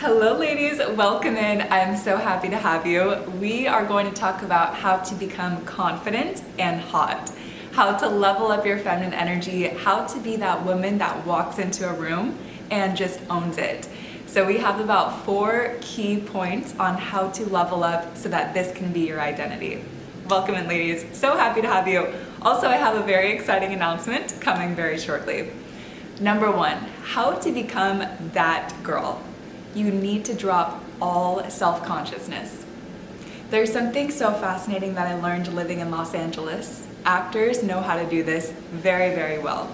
Hello ladies, welcome in. I'm so happy to have you. We are going to talk about how to become confident and hot, how to level up your feminine energy, how to be that woman that walks into a room and just owns it. So we have about 4 key points on how to level up so that this can be your identity. Welcome in ladies, so happy to have you. Also, I have a very exciting announcement coming very shortly. Number 1, how to become that girl. You need to drop all self-consciousness. There's something so fascinating that I learned living in Los Angeles. Actors know how to do this very, very well.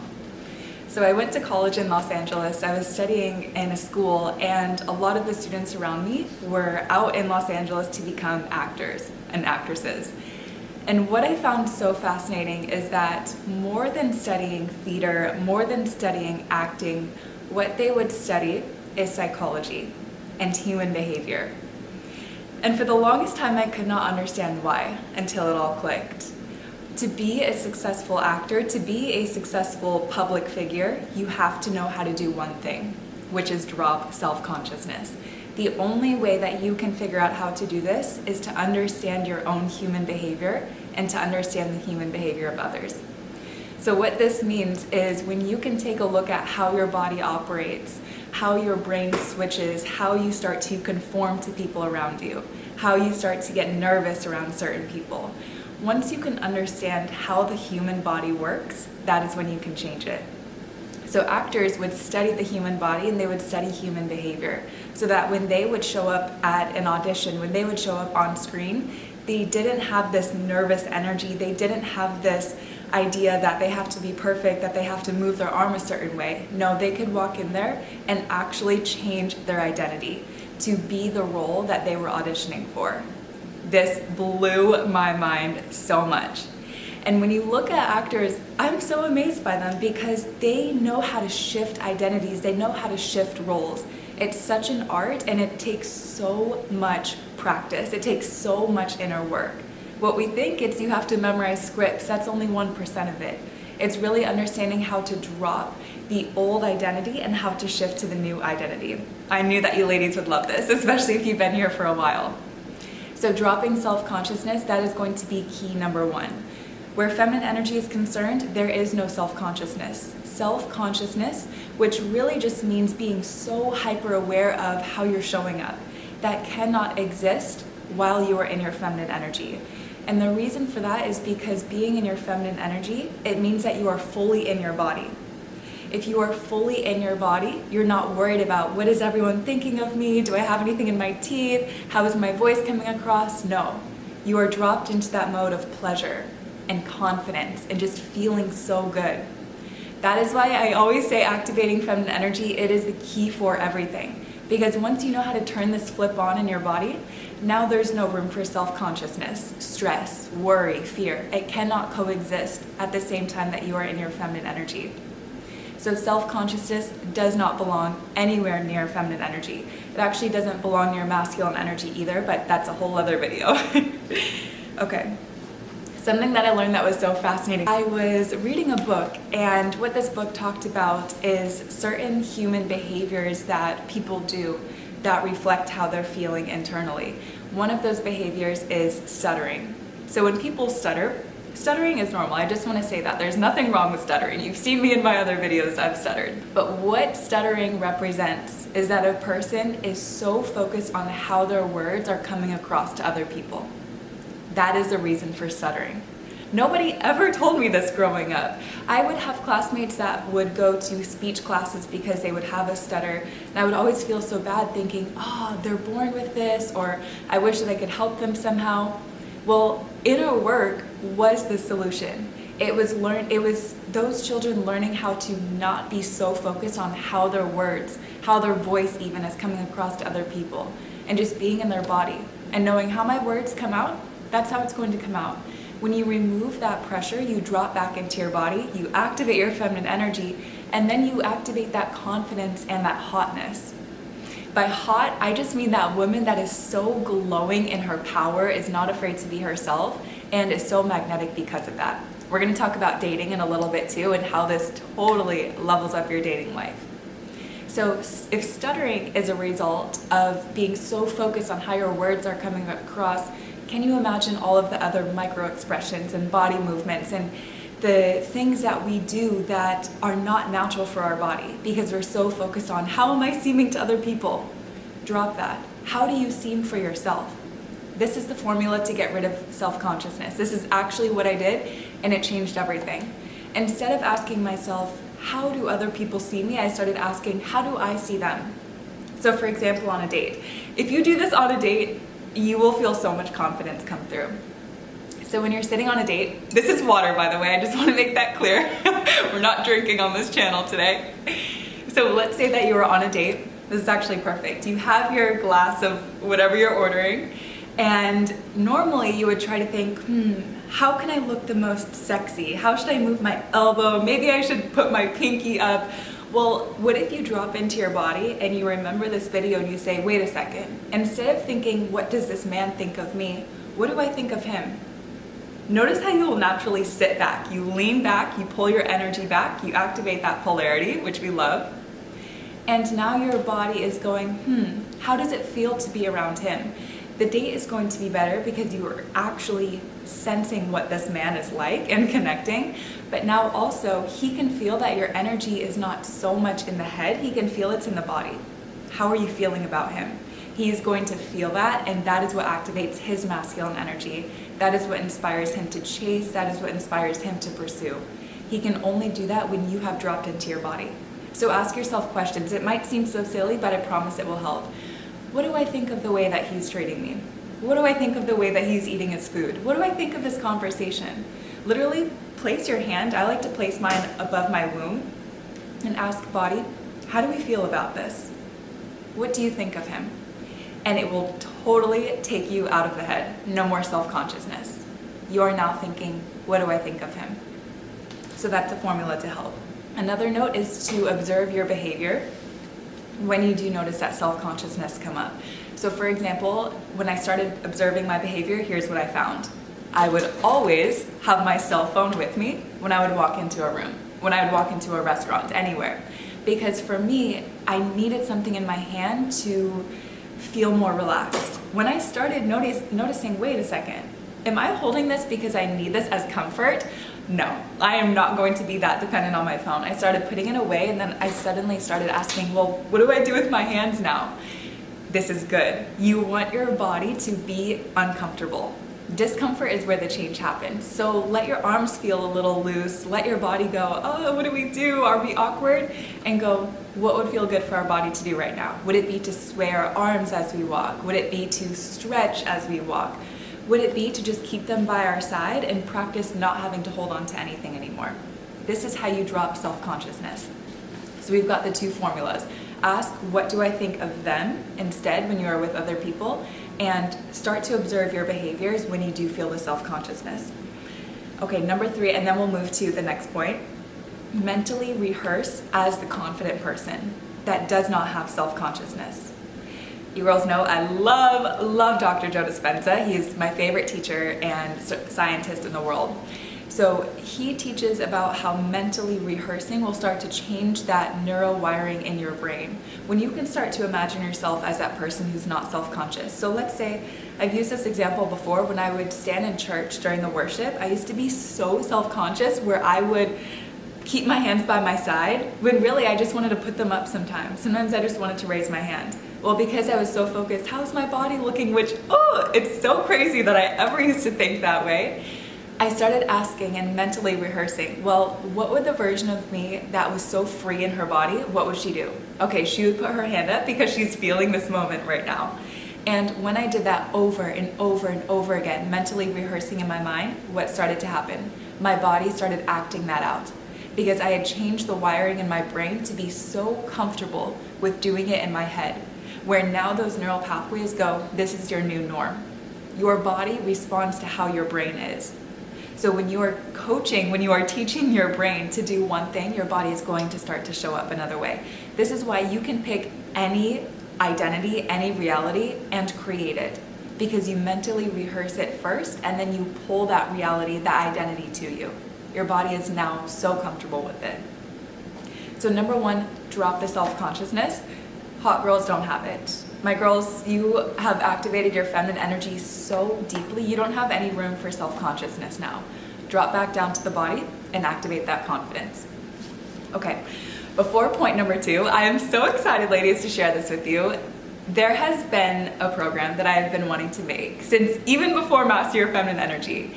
So I went to college in Los Angeles. I was studying in a school, and a lot of the students around me were out in Los Angeles to become actors and actresses. And what I found so fascinating is that more than studying theater, more than studying acting, what they would study is psychology and human behavior. And for the longest time, I could not understand why until it all clicked. To be a successful actor, to be a successful public figure, you have to know how to do one thing, which is drop self-consciousness. The only way that you can figure out how to do this is to understand your own human behavior and to understand the human behavior of others. So what this means is when you can take a look at how your body operates, how your brain switches, how you start to conform to people around you, how you start to get nervous around certain people. Once you can understand how the human body works, that is when you can change it. So actors would study the human body and they would study human behavior so that when they would show up at an audition, when they would show up on screen, they didn't have this nervous energy, they didn't have this idea that they have to be perfect, that they have to move their arm a certain way. No, they could walk in there and actually change their identity to be the role that they were auditioning for. This blew my mind so much. And when you look at actors, I'm so amazed by them because they know how to shift identities, they know how to shift roles. It's such an art and it takes so much practice, it takes so much inner work. What we think is you have to memorize scripts, that's only 1% of it. It's really understanding how to drop the old identity and how to shift to the new identity. I knew that you ladies would love this, especially if you've been here for a while. So dropping self-consciousness, that is going to be key number 1. Where feminine energy is concerned, there is no self-consciousness. Self-consciousness, which really just means being so hyper-aware of how you're showing up, that cannot exist while you are in your feminine energy. And the reason for that is because being in your feminine energy, it means that you are fully in your body. If you are fully in your body, you're not worried about what is everyone thinking of me? Do I have anything in my teeth? How is my voice coming across? No. You are dropped into that mode of pleasure and confidence and just feeling so good. That is why I always say activating feminine energy, it is the key for everything. Because once you know how to turn this flip on in your body, now there's no room for self-consciousness, stress, worry, fear. It cannot coexist at the same time that you are in your feminine energy. So self-consciousness does not belong anywhere near feminine energy. It actually doesn't belong near masculine energy either, but that's a whole other video. Okay. Something that I learned that was so fascinating. I was reading a book, and what this book talked about is certain human behaviors that people do that reflect how they're feeling internally. One of those behaviors is stuttering. So when people stutter, stuttering is normal. I just want to say that. There's nothing wrong with stuttering. You've seen me in my other videos, I've stuttered. But what stuttering represents is that a person is so focused on how their words are coming across to other people. That is the reason for stuttering. Nobody ever told me this growing up. I would have classmates that would go to speech classes because they would have a stutter, and I would always feel so bad thinking, oh, they're born with this, or I wish that I could help them somehow. Well, inner work was the solution. It was those children learning how to not be so focused on how their words, how their voice even is coming across to other people, and just being in their body and knowing how my words come out. That's how it's going to come out. When you remove that pressure, you drop back into your body, you activate your feminine energy, and then you activate that confidence and that hotness. By hot, I just mean that woman that is so glowing in her power, is not afraid to be herself, and is so magnetic because of that. We're going to talk about dating in a little bit too, and how this totally levels up your dating life. So if stuttering is a result of being so focused on how your words are coming across, can you imagine all of the other micro expressions and body movements and the things that we do that are not natural for our body because we're so focused on how am I seeming to other people? Drop that. How do you seem for yourself? This is the formula to get rid of self-consciousness. This is actually what I did, and it changed everything. Instead of asking myself, how do other people see me? I started asking, how do I see them? So for example, on a date. If you do this on a date, you will feel so much confidence come through. So when you're sitting on a date, this is water, by the way, I just want to make that clear. We're not drinking on this channel today. So let's say that you were on a date. This is actually perfect. You have your glass of whatever you're ordering, and normally you would try to think, how can I look the most sexy? How should I move my elbow? Maybe I should put my pinky up. Well, what if you drop into your body and you remember this video and you say, wait a second, instead of thinking, what does this man think of me? What do I think of him? Notice how you will naturally sit back. You lean back, you pull your energy back, you activate that polarity, which we love. And now your body is going, how does it feel to be around him? The date is going to be better because you are actually sensing what this man is like and connecting. But now also he can feel that your energy is not so much in the head, he can feel it's in the body. How are you feeling about him? He is going to feel that, and that is what activates his masculine energy. That is what inspires him to chase, that is what inspires him to pursue. He can only do that when you have dropped into your body. So ask yourself questions. It might seem so silly, but I promise it will help. What do I think of the way that he's treating me? What do I think of the way that he's eating his food? What do I think of this conversation? Literally place your hand, I like to place mine above my womb, and ask body, how do we feel about this? What do you think of him? And it will totally take you out of the head. No more self-consciousness. You are now thinking, what do I think of him? So that's a formula to help. Another note is to observe your behavior when you do notice that self-consciousness come up. So for example, when I started observing my behavior, here's what I found. I would always have my cell phone with me when I would walk into a room, when I would walk into a restaurant, anywhere. Because for me, I needed something in my hand to feel more relaxed. When I started noticing, wait a second, am I holding this because I need this as comfort? No, I am not going to be that dependent on my phone. I started putting it away, and then I suddenly started asking, well, what do I do with my hands now? This is good. You want your body to be uncomfortable. Discomfort is where the change happens. So let your arms feel a little loose. Let your body go, oh, what do we do? Are we awkward? And go, what would feel good for our body to do right now? Would it be to sway our arms as we walk? Would it be to stretch as we walk? Would it be to just keep them by our side and practice not having to hold on to anything anymore? This is how you drop self-consciousness. So we've got the two formulas. Ask, what do I think of them instead when you are with other people? And start to observe your behaviors when you do feel the self-consciousness. Okay, number 3, and then we'll move to the next point. Mentally rehearse as the confident person that does not have self-consciousness. You girls know I love Dr. Joe Dispenza. He's my favorite teacher and scientist in the world. So he teaches about how mentally rehearsing will start to change that neural wiring in your brain. When you can start to imagine yourself as that person who's not self-conscious. So let's say, I've used this example before, when I would stand in church during the worship, I used to be so self-conscious where I would keep my hands by my side when really I just wanted to put them up sometimes. Sometimes I just wanted to raise my hand. Well, because I was so focused, how's my body looking? Which, it's so crazy that I ever used to think that way. I started asking and mentally rehearsing, well, what would the version of me that was so free in her body, what would she do? Okay, she would put her hand up because she's feeling this moment right now. And when I did that over and over and over again, mentally rehearsing in my mind, what started to happen? My body started acting that out because I had changed the wiring in my brain to be so comfortable with doing it in my head, where now those neural pathways go, this is your new norm. Your body responds to how your brain is. So when you are coaching, when you are teaching your brain to do one thing, your body is going to start to show up another way. This is why you can pick any identity, any reality, and create it. Because you mentally rehearse it first, and then you pull that reality, that identity to you. Your body is now so comfortable with it. So number 1, drop the self-consciousness. Hot girls don't have it. My girls, you have activated your feminine energy so deeply, you don't have any room for self-consciousness now. Drop back down to the body and activate that confidence. Okay, before point number 2, I am so excited, ladies, to share this with you. There has been a program that I have been wanting to make since even before Master Your Feminine Energy,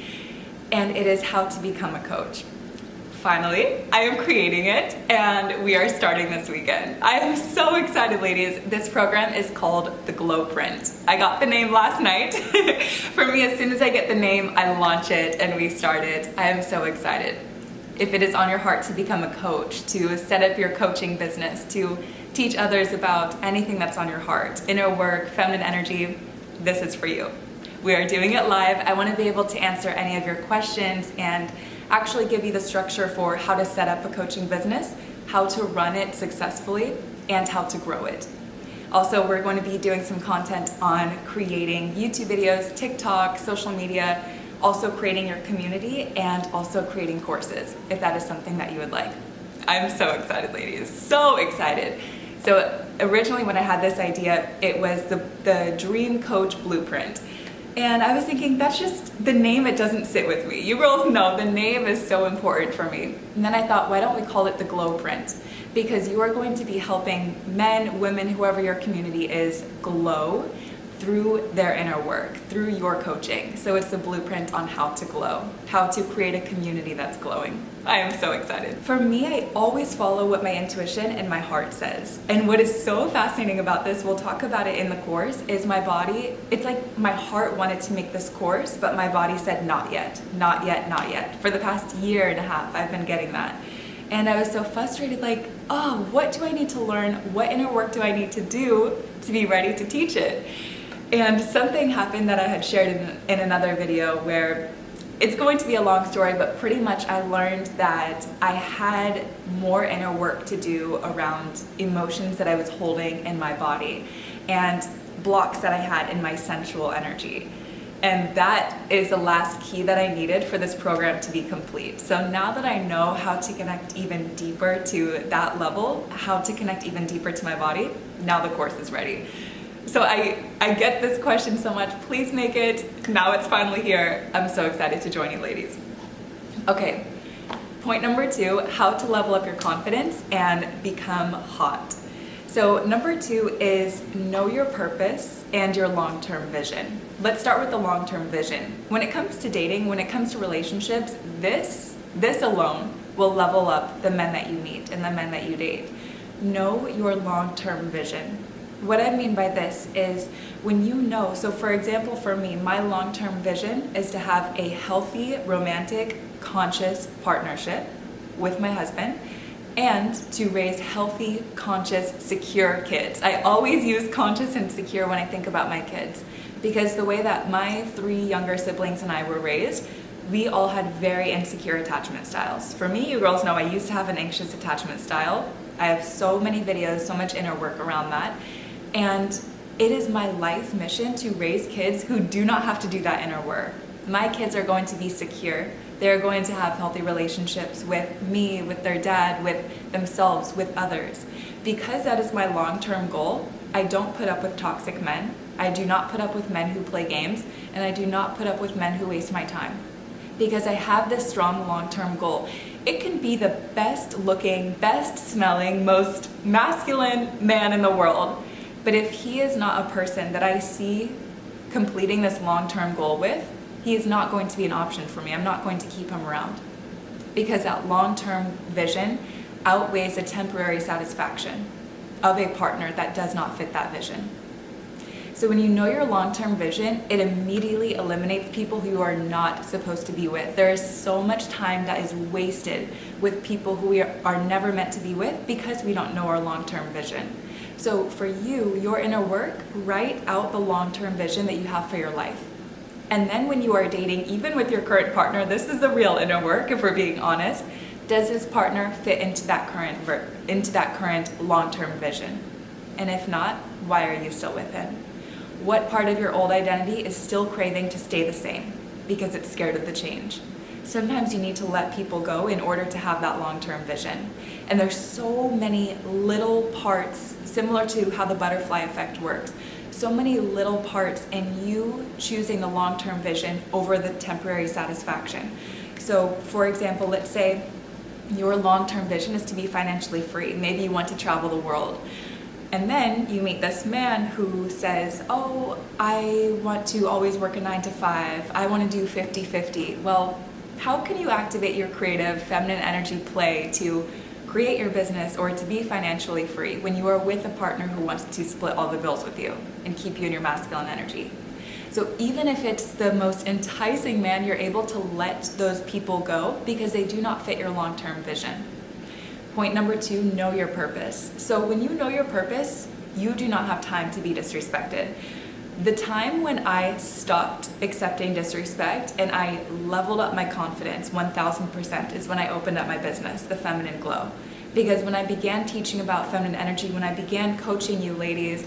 and it is how to become a coach. Finally, I am creating it and we are starting this weekend. I am so excited, ladies. This program is called the Glow Print. I got the name last night. For me, as soon as I get the name, I launch it and we start it. I am so excited. If it is on your heart to become a coach, to set up your coaching business, to teach others about anything that's on your heart, inner work, feminine energy, this is for you. We are doing it live. I want to be able to answer any of your questions and actually give you the structure for how to set up a coaching business, how to run it successfully, and how to grow it. Also, we're going to be doing some content on creating YouTube videos, TikTok, social media, also creating your community, and also creating courses, if that is something that you would like. I'm so excited, ladies, so excited. So originally when I had this idea, it was the Dream Coach Blueprint. And I was thinking, that's just the name, it doesn't sit with me. You girls know the name is so important for me. And then I thought, why don't we call it the Glow Print? Because you are going to be helping men, women, whoever your community is, glow through their inner work, through your coaching. So it's the blueprint on how to glow, how to create a community that's glowing. I am so excited. For me, I always follow what my intuition and my heart says. And what is so fascinating about this, we'll talk about it in the course, is my body, it's like my heart wanted to make this course, but my body said not yet, not yet, not yet. For the past year and a half, I've been getting that. And I was so frustrated, like, oh, what do I need to learn? What inner work do I need to do to be ready to teach it? And something happened that I had shared in another video where it's going to be a long story, but pretty much I learned that I had more inner work to do around emotions that I was holding in my body and blocks that I had in my sensual energy. And that is the last key that I needed for this program to be complete. So now that I know how to connect even deeper to that level, how to connect even deeper to my body, now the course is ready. So I get this question so much. Please make it. Now it's finally here. I'm so excited to join you, ladies. Okay, point number 2, how to level up your confidence and become hot. So number 2 is know your purpose and your long-term vision. Let's start with the long-term vision. When it comes to dating, when it comes to relationships, this alone will level up the men that you meet and the men that you date. Know your long-term vision. What I mean by this is when you know, so for example, for me, my long-term vision is to have a healthy, romantic, conscious partnership with my husband and to raise healthy, conscious, secure kids. I always use conscious and secure when I think about my kids because the way that my 3 younger siblings and I were raised, we all had very insecure attachment styles. For me, you girls know I used to have an anxious attachment style. I have so many videos, so much inner work around that. And it is my life mission to raise kids who do not have to do that inner work. My kids are going to be secure. They're going to have healthy relationships with me, with their dad, with themselves, with others. Because that is my long-term goal, I don't put up with toxic men. I do not put up with men who play games, and I do not put up with men who waste my time. Because I have this strong long-term goal. It can be the best looking, best smelling, most masculine man in the world. But if he is not a person that I see completing this long-term goal with, he is not going to be an option for me. I'm not going to keep him around because that long-term vision outweighs the temporary satisfaction of a partner that does not fit that vision. So when you know your long-term vision, it immediately eliminates people who you are not supposed to be with. There is so much time that is wasted with people who we are never meant to be with because we don't know our long-term vision. So for you, your inner work, write out the long-term vision that you have for your life. And then when you are dating, even with your current partner, this is the real inner work if we're being honest. Does this partner fit into that current long-term vision? And if not, why are you still with him? What part of your old identity is still craving to stay the same because it's scared of the change? Sometimes you need to let people go in order to have that long-term vision. And there's so many little parts, similar to how the butterfly effect works, so many little parts in you choosing the long-term vision over the temporary satisfaction. So for example, let's say your long-term vision is to be financially free. Maybe you want to travel the world. And then you meet this man who says, oh, I want to always work a 9 to 5. I want to do 50-50. Well, how can you activate your creative feminine energy play to create your business or to be financially free when you are with a partner who wants to split all the bills with you and keep you in your masculine energy? So even if it's the most enticing man, you're able to let those people go because they do not fit your long-term vision. Point number 2, know your purpose. So when you know your purpose, you do not have time to be disrespected. The time when I stopped accepting disrespect and I leveled up my confidence 1000% is when I opened up my business, The Feminine Glow. Because when I began teaching about feminine energy, when I began coaching you ladies,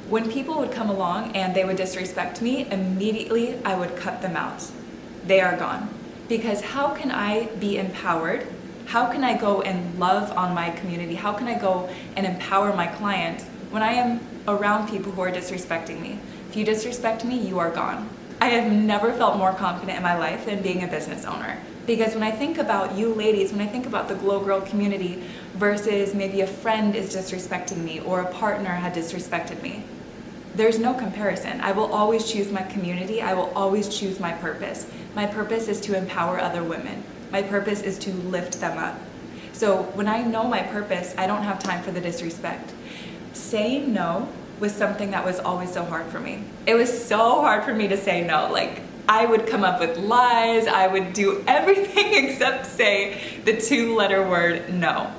when people would come along and they would disrespect me, immediately I would cut them out. They are gone. Because how can I be empowered? How can I go and love on my community? How can I go and empower my clients when I am around people who are disrespecting me? If you disrespect me, you are gone. I have never felt more confident in my life than being a business owner. Because when I think about you ladies, when I think about the Glow Girl community versus maybe a friend is disrespecting me or a partner had disrespected me, there's no comparison. I will always choose my community. I will always choose my purpose. My purpose is to empower other women. My purpose is to lift them up. So when I know my purpose, I don't have time for the disrespect. Saying no was something that was always so hard for me. It was so hard for me to say no. Like, I would come up with lies. I would do everything except say the 2-letter word no.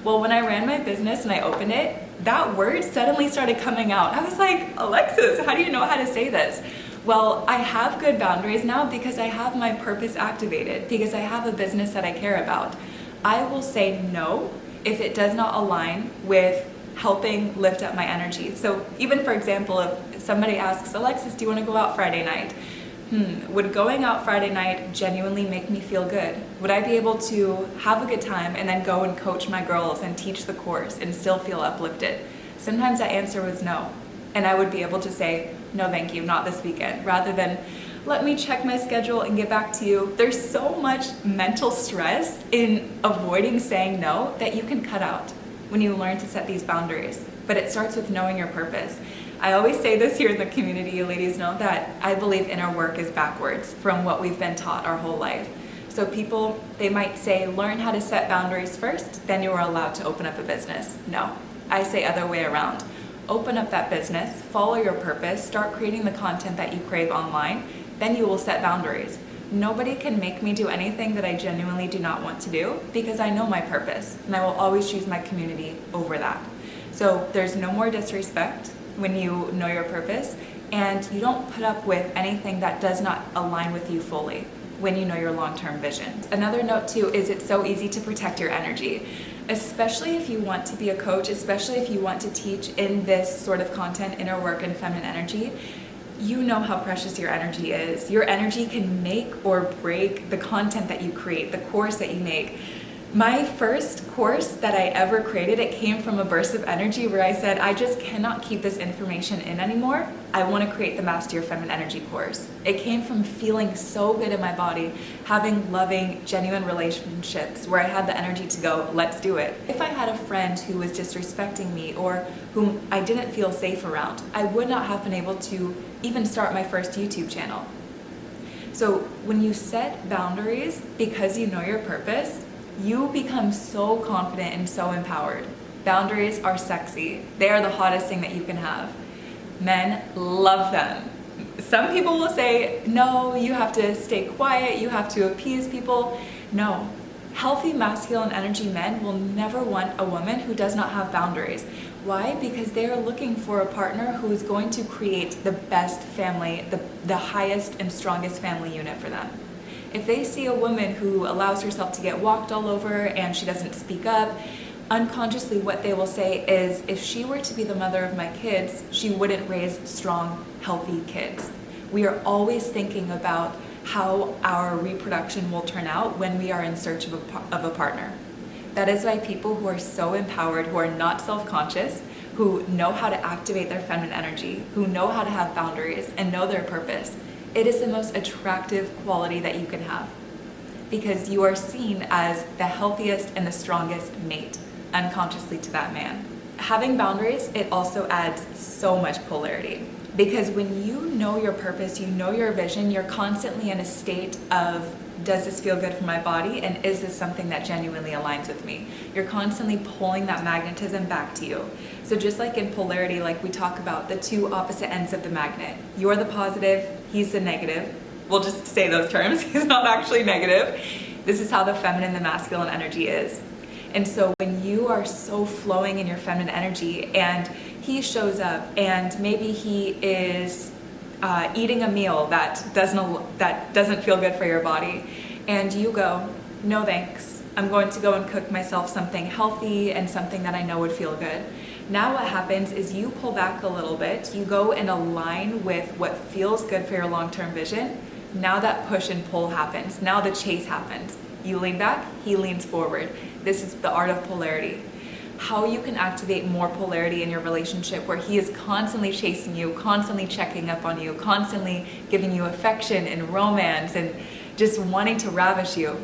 Well, when I ran my business and I opened it, that word suddenly started coming out. I was like, Alexis, how do you know how to say this? Well, I have good boundaries now because I have my purpose activated, because I have a business that I care about. I will say no if it does not align with helping lift up my energy. So even for example, if somebody asks, Alexis, do you want to go out Friday night? Would going out Friday night genuinely make me feel good? Would I be able to have a good time and then go and coach my girls and teach the course and still feel uplifted? Sometimes that answer was no. And I would be able to say, no, thank you, not this weekend, rather than let me check my schedule and get back to you. There's so much mental stress in avoiding saying no that you can cut out when you learn to set these boundaries. But it starts with knowing your purpose. I always say this here in the community, you ladies know that I believe inner work is backwards from what we've been taught our whole life. So people, they might say, learn how to set boundaries first, then you are allowed to open up a business. No, I say other way around. Open up that business, follow your purpose, start creating the content that you crave online, then you will set boundaries. Nobody can make me do anything that I genuinely do not want to do because I know my purpose and I will always choose my community over that. So there's no more disrespect when you know your purpose, and you don't put up with anything that does not align with you fully when you know your long-term vision. Another note too is it's so easy to protect your energy, especially if you want to be a coach, especially if you want to teach in this sort of content, inner work and feminine energy. You know how precious your energy is. Your energy can make or break the content that you create, the course that you make. My first course that I ever created, it came from a burst of energy where I said, I just cannot keep this information in anymore. I want to create the Master Your Feminine Energy course. It came from feeling so good in my body, having loving, genuine relationships where I had the energy to go, let's do it. If I had a friend who was disrespecting me or whom I didn't feel safe around, I would not have been able to even start my first YouTube channel. So when you set boundaries because you know your purpose, you become so confident and so empowered. Boundaries are sexy. They are the hottest thing that you can have. Men love them. Some people will say, no, you have to stay quiet, you have to appease people. No. Healthy masculine energy men will never want a woman who does not have boundaries. Why? Because they are looking for a partner who is going to create the best family, the highest and strongest family unit for them. If they see a woman who allows herself to get walked all over and she doesn't speak up, unconsciously what they will say is, if she were to be the mother of my kids, she wouldn't raise strong, healthy kids. We are always thinking about how our reproduction will turn out when we are in search of a partner. That is why people who are so empowered, who are not self-conscious, who know how to activate their feminine energy, who know how to have boundaries and know their purpose, it is the most attractive quality that you can have, because you are seen as the healthiest and the strongest mate unconsciously to that man. Having boundaries, it also adds so much polarity, because when you know your purpose, you know your vision, you're constantly in a state of, does this feel good for my body, and is this something that genuinely aligns with me? You're constantly pulling that magnetism back to you. So just like in polarity, like we talk about the two opposite ends of the magnet, you're the positive, he's the negative. We'll just say those terms, he's not actually negative. This is how the feminine, the masculine energy is. And so when you are so flowing in your feminine energy and he shows up and maybe he is eating a meal that doesn't feel good for your body, and you go, no thanks, I'm going to go and cook myself something healthy and something that I know would feel good. Now what happens is you pull back a little bit, you go and align with what feels good for your long-term vision. Now that push and pull happens, now the chase happens. You lean back, he leans forward. This is the art of polarity. How you can activate more polarity in your relationship, where he is constantly chasing you, constantly checking up on you, constantly giving you affection and romance and just wanting to ravish you.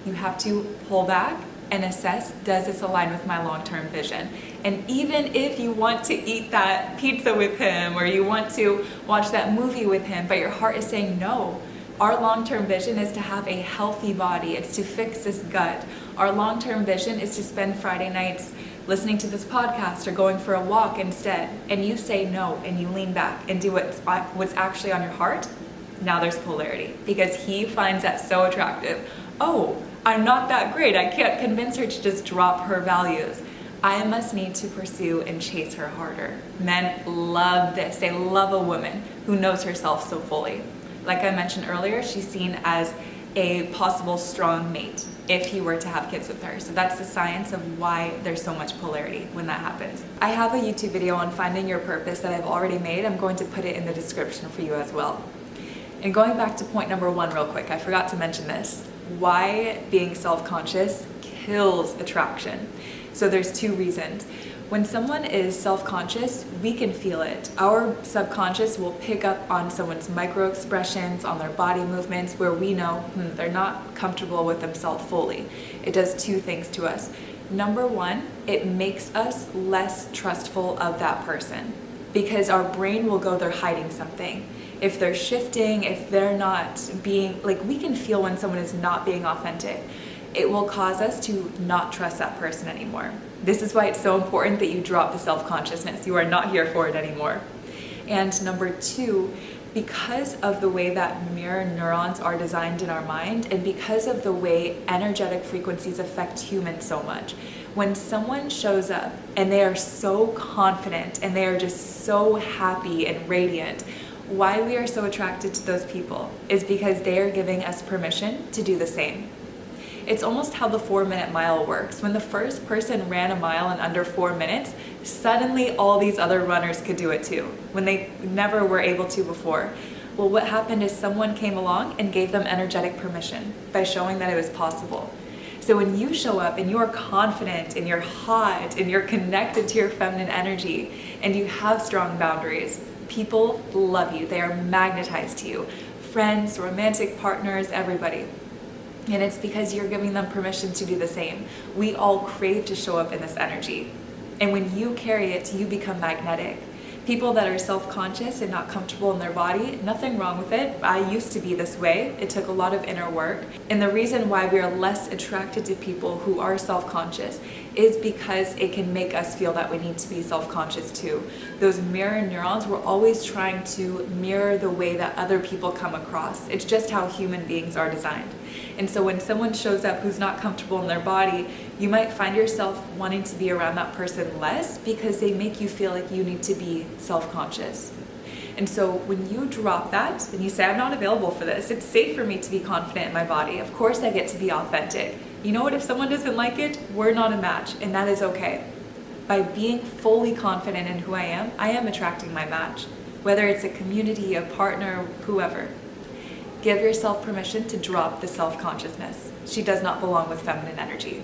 You have to pull back and assess, does this align with my long-term vision? And even if you want to eat that pizza with him, or you want to watch that movie with him, but your heart is saying no, our long-term vision is to have a healthy body. It's to fix this gut. Our long-term vision is to spend Friday nights listening to this podcast or going for a walk instead. And you say no and you lean back and do what's actually on your heart. Now there's polarity, because he finds that so attractive. Oh, I'm not that great. I can't convince her to just drop her values. I must need to pursue and chase her harder. Men love this. They love a woman who knows herself so fully. Like I mentioned earlier, she's seen as a possible strong mate if he were to have kids with her. So that's the science of why there's so much polarity when that happens. I have a YouTube video on finding your purpose that I've already made. I'm going to put it in the description for you as well. And going back to point number 1 real quick, I forgot to mention this. Why being self-conscious kills attraction. So there's 2 reasons. When someone is self-conscious, we can feel it. Our subconscious will pick up on someone's micro expressions, on their body movements, where we know they're not comfortable with themselves fully. It does 2 things to us. Number 1, it makes us less trustful of that person, because our brain will go, they're hiding something. If they're shifting, if they're not being, like, we can feel when someone is not being authentic. It will cause us to not trust that person anymore. This is why it's so important that you drop the self-consciousness. You are not here for it anymore. And number 2, because of the way that mirror neurons are designed in our mind, and because of the way energetic frequencies affect humans so much, when someone shows up and they are so confident and they are just so happy and radiant, why we are so attracted to those people is because they are giving us permission to do the same. It's almost how the 4-minute mile works. When the first person ran a mile in under 4 minutes, suddenly all these other runners could do it too, when they never were able to before. Well, what happened is someone came along and gave them energetic permission by showing that it was possible. So when you show up and you're confident and you're hot and you're connected to your feminine energy and you have strong boundaries, people love you. They are magnetized to you. Friends, romantic partners, everybody. And it's because you're giving them permission to do the same. We all crave to show up in this energy. And when you carry it, you become magnetic. People that are self-conscious and not comfortable in their body, nothing wrong with it. I used to be this way. It took a lot of inner work. And the reason why we are less attracted to people who are self-conscious is because it can make us feel that we need to be self-conscious too. Those mirror neurons, we're always trying to mirror the way that other people come across. It's just how human beings are designed. And so when someone shows up who's not comfortable in their body, you might find yourself wanting to be around that person less because they make you feel like you need to be self-conscious. And so when you drop that and you say, I'm not available for this, it's safe for me to be confident in my body. Of course I get to be authentic. You know what? If someone doesn't like it, we're not a match, and that is okay. By being fully confident in who I am attracting my match, whether it's a community, a partner, whoever. Give yourself permission to drop the self-consciousness. She does not belong with feminine energy.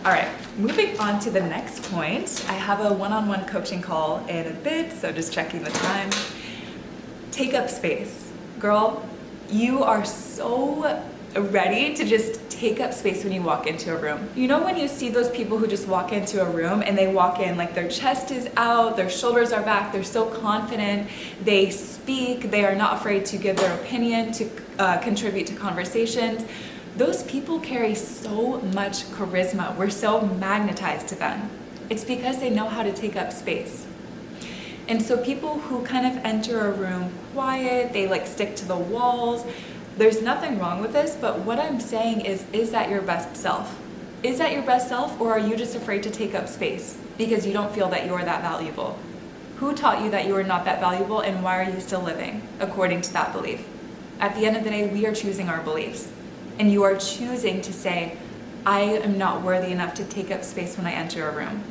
All right, moving on to the next point. I have a one-on-one coaching call in a bit, so just checking the time. Take up space. Girl, you are so ready to just take up space when you walk into a room. You know when you see those people who just walk into a room and they walk in like their chest is out, their shoulders are back, they're so confident, they speak, they are not afraid to give their opinion, to contribute to conversations. Those people carry so much charisma. We're so magnetized to them. It's because they know how to take up space. And so people who kind of enter a room quiet, they like stick to the walls, there's nothing wrong with this, but what I'm saying is that your best self? Is that your best self, or are you just afraid to take up space because you don't feel that you're that valuable? Who taught you that you are not that valuable, and why are you still living according to that belief? At the end of the day, we are choosing our beliefs, and you are choosing to say, I am not worthy enough to take up space when I enter a room.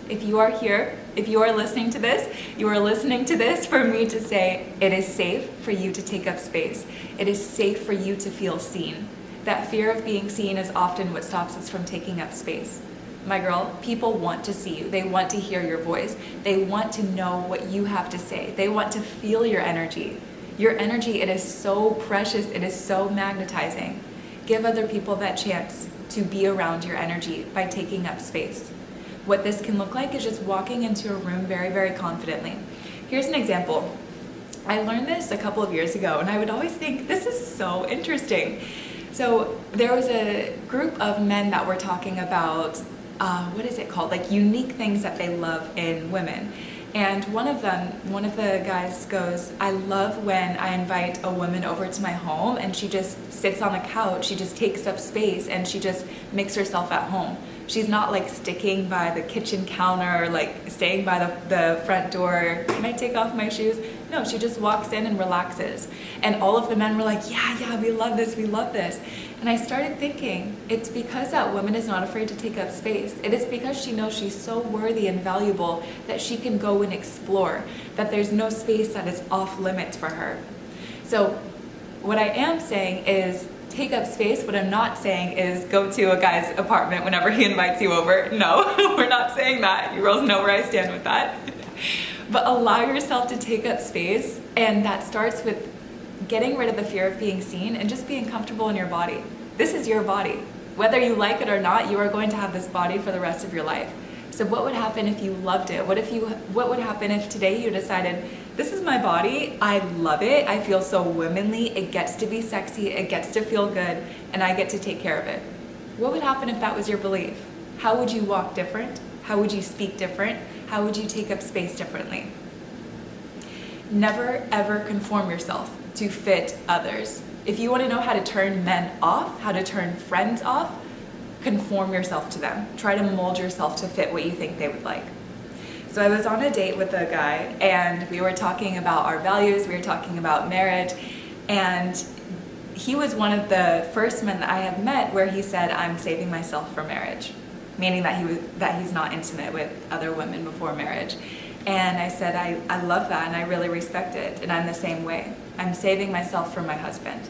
If you are here, if you are listening to this, you are listening to this for me to say it is safe for you to take up space. It is safe for you to feel seen. That fear of being seen is often what stops us from taking up space. My girl, people want to see you. They want to hear your voice. They want to know what you have to say. They want to feel your energy. Your energy, it is so precious. It is so magnetizing. Give other people that chance to be around your energy by taking up space. What this can look like is just walking into a room very, very confidently. Here's an example. I learned this a couple of years ago, and I would always think, this is so interesting. So there was a group of men that were talking about, what is it called? Like unique things that they love in women. And one of the guys goes, I love when I invite a woman over to my home and she just sits on the couch, she just takes up space and she just makes herself at home. She's not like sticking by the kitchen counter or like staying by the front door. Can I take off my shoes? No, she just walks in and relaxes. And all of the men were like, yeah, we love this, we love this. And I started thinking, it's because that woman is not afraid to take up space. It is because she knows she's so worthy and valuable that she can go and explore, that there's no space that is off limits for her. So what I am saying is take up space. What I'm not saying is go to a guy's apartment whenever he invites you over. No, we're not saying that. You girls know where I stand with that. But allow yourself to take up space, and that starts with getting rid of the fear of being seen and just being comfortable in your body. This is your body. Whether you like it or not, you are going to have this body for the rest of your life. So what would happen if you loved it? What would happen if today you decided, this is my body, I love it, I feel so womanly, it gets to be sexy, it gets to feel good, and I get to take care of it? What would happen if that was your belief? How would you walk different? How would you speak different? How would you take up space differently? Never ever conform yourself to fit others. If you want to know how to turn men off, how to turn friends off, conform yourself to them. Try to mold yourself to fit what you think they would like. So I was on a date with a guy and we were talking about our values, we were talking about marriage, and he was one of the first men that I have met where he said, I'm saving myself for marriage, meaning that he's not intimate with other women before marriage. And I said, I love that and I really respect it, and I'm the same way. I'm saving myself for my husband.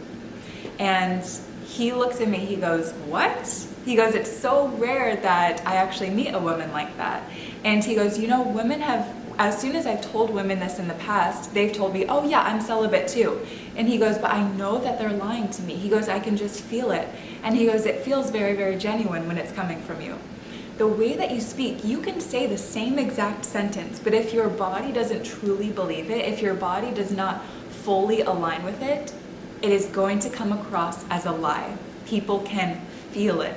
And he looks at me, he goes, what? He goes, it's so rare that I actually meet a woman like that. And he goes, you know, women have, as soon as I've told women this in the past, they've told me, oh yeah, I'm celibate too. And he goes, but I know that they're lying to me. He goes, I can just feel it. And he goes, it feels very, very genuine when it's coming from you. The way that you speak, you can say the same exact sentence, but if your body doesn't truly believe it, if your body does not fully align with it, it is going to come across as a lie. People can feel it.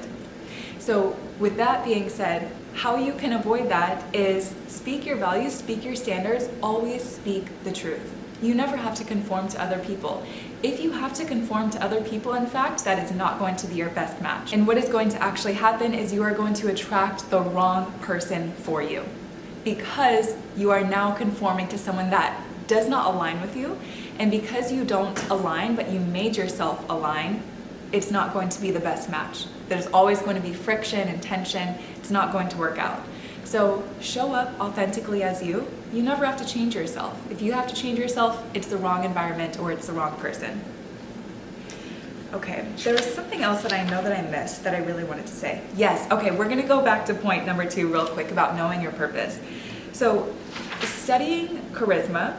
So with that being said, how you can avoid that is speak your values, speak your standards, always speak the truth. You never have to conform to other people. If you have to conform to other people, in fact, that is not going to be your best match. And what is going to actually happen is you are going to attract the wrong person for you, because you are now conforming to someone that does not align with you. And because you don't align, but you made yourself align, it's not going to be the best match. There's always going to be friction and tension. It's not going to work out. So show up authentically as you. You never have to change yourself. If you have to change yourself, it's the wrong environment or it's the wrong person. Okay, there was something else that I know that I missed that I really wanted to say. Yes, okay, we're gonna go back to point number 2 real quick about knowing your purpose. So, studying charisma,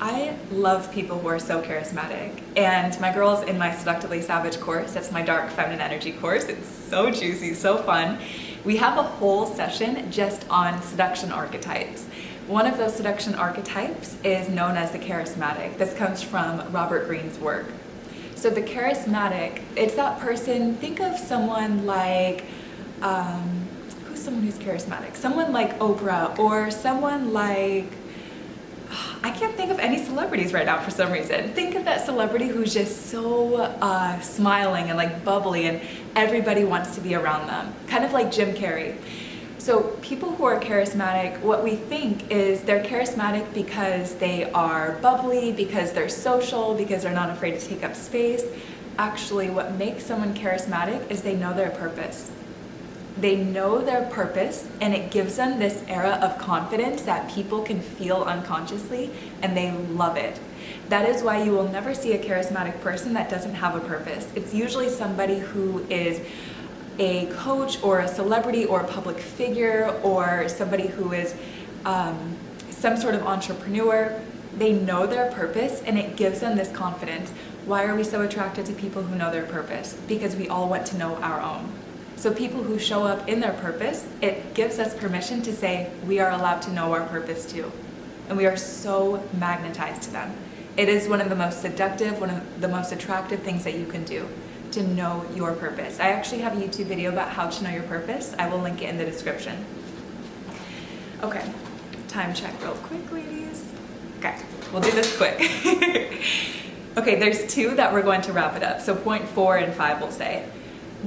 I love people who are so charismatic. And my girls in my Seductively Savage course, that's my dark feminine energy course, it's so juicy, so fun. We have a whole session just on seduction archetypes. One of those seduction archetypes is known as the charismatic. This comes from Robert Greene's work. So the charismatic, it's that person, think of someone like, who's someone who's charismatic? Someone like Oprah, or someone like, I can't think of any celebrities right now for some reason. Think of that celebrity who's just so smiling and like bubbly and everybody wants to be around them. Kind of like Jim Carrey. So people who are charismatic, what we think is they're charismatic because they are bubbly, because they're social, because they're not afraid to take up space. Actually, what makes someone charismatic is they know their purpose. They know their purpose, and it gives them this era of confidence that people can feel unconsciously, and they love it. That is why you will never see a charismatic person that doesn't have a purpose. It's usually somebody who is a coach or a celebrity or a public figure or somebody who is some sort of entrepreneur. They know their purpose and it gives them this confidence. Why are we so attracted to people who know their purpose? Because we all want to know our own. So people who show up in their purpose, it gives us permission to say we are allowed to know our purpose too. And we are so magnetized to them. It is one of the most seductive, one of the most attractive things that you can do, to know your purpose. I actually have a YouTube video about how to know your purpose. I will link it in the description. Okay, time check real quick, ladies. Okay, we'll do this quick. Okay, there's 2 that we're going to wrap it up. So point 4 and 5 will say,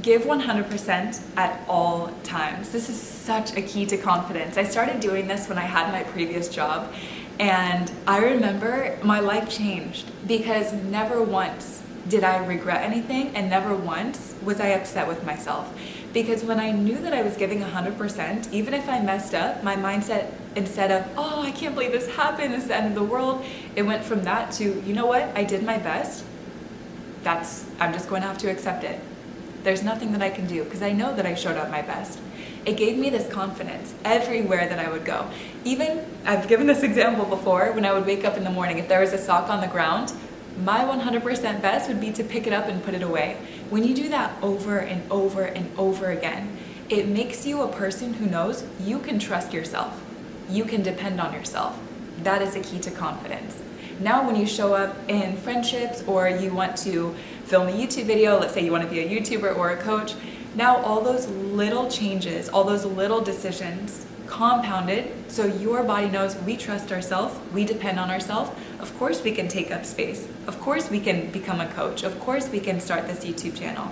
give 100% at all times. This is such a key to confidence. I started doing this when I had my previous job, and I remember my life changed because never once did I regret anything, and never once was I upset with myself. Because when I knew that I was giving 100%, even if I messed up, my mindset, instead of, oh, I can't believe this happened, it's the end of the world, it went from that to, you know what, I did my best. I'm just going to have to accept it. There's nothing that I can do because I know that I showed up my best. It gave me this confidence everywhere that I would go. Even, I've given this example before, when I would wake up in the morning, if there was a sock on the ground, my 100% best would be to pick it up and put it away. When you do that over and over and over again, it makes you a person who knows you can trust yourself. You can depend on yourself. That is a key to confidence. Now when you show up in friendships or you want to film a YouTube video, let's say you want to be a YouTuber or a coach, now all those little changes, all those little decisions compounded, so your body knows we trust ourselves, we depend on ourselves. Of course we can take up space. Of course we can become a coach. Of course we can start this YouTube channel.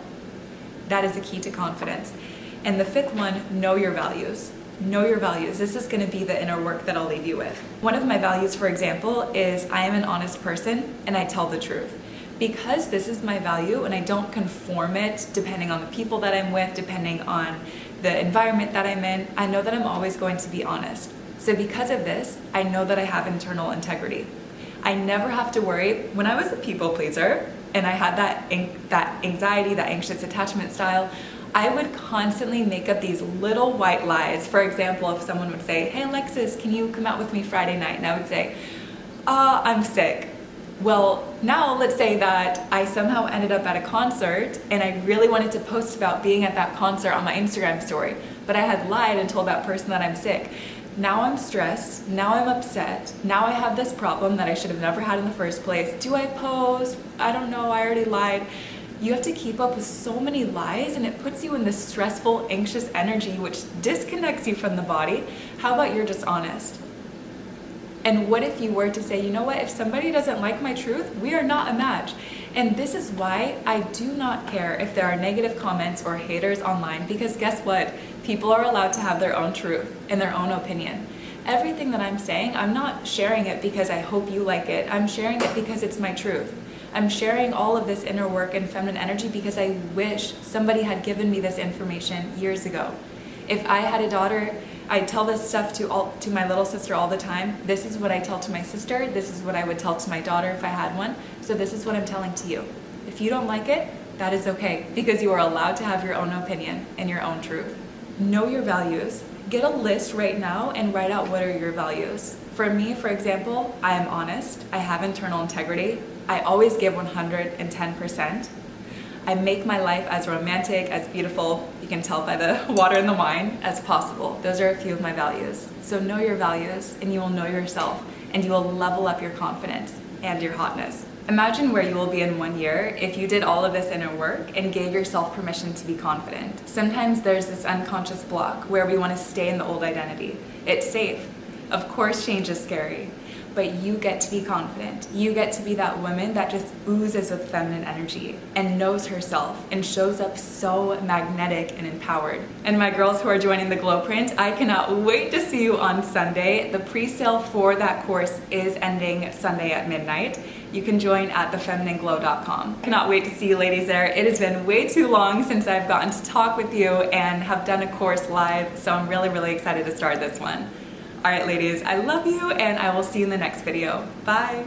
That is a key to confidence. And the 5th one, know your values. Know your values. This is going to be the inner work that I'll leave you with. One of my values, for example, is I am an honest person and I tell the truth. Because this is my value and I don't conform it depending on the people that I'm with, depending on the environment that I'm in, I know that I'm always going to be honest. So because of this, I know that I have internal integrity. I never have to worry. When I was a people pleaser and I had that anxiety, that anxious attachment style, I would constantly make up these little white lies. For example, if someone would say, hey Alexis, can you come out with me Friday night? And I would say, I'm sick. Well, now let's say that I somehow ended up at a concert and I really wanted to post about being at that concert on my Instagram story, but I had lied and told that person that I'm sick. Now I'm stressed, now I'm upset, now I have this problem that I should have never had in the first place. Do I post? I don't know, I already lied. You have to keep up with so many lies and it puts you in this stressful, anxious energy which disconnects you from the body. How about you're just honest? And what if you were to say, you know what, if somebody doesn't like my truth, we are not a match. And this is why I do not care if there are negative comments or haters online, because guess what? People are allowed to have their own truth and their own opinion. Everything that I'm saying, I'm not sharing it because I hope you like it. I'm sharing it because it's my truth. I'm sharing all of this inner work and feminine energy because I wish somebody had given me this information years ago. If I had a daughter I tell this stuff to my little sister all the time. This is what I tell to my sister. This is what I would tell to my daughter if I had one. So this is what I'm telling to you. If you don't like it, that is okay, because you are allowed to have your own opinion and your own truth. Know your values. Get a list right now and write out what are your values. For me, for example, I am honest. I have internal integrity. I always give 110%. I make my life as romantic, as beautiful, you can tell by the water in the wine, as possible. Those are a few of my values. So know your values and you will know yourself, and you will level up your confidence and your hotness. Imagine where you will be in 1 year if you did all of this inner work and gave yourself permission to be confident. Sometimes there's this unconscious block where we want to stay in the old identity. It's safe. Of course, change is scary. But you get to be confident. You get to be that woman that just oozes with feminine energy and knows herself and shows up so magnetic and empowered. And my girls who are joining the Glow Print, I cannot wait to see you on Sunday. The pre-sale for that course is ending Sunday at midnight. You can join at thefeminineglow.com. Cannot wait to see you ladies there. It has been way too long since I've gotten to talk with you and have done a course live, so I'm really, really excited to start this one. All right, ladies, I love you, and I will see you in the next video. Bye.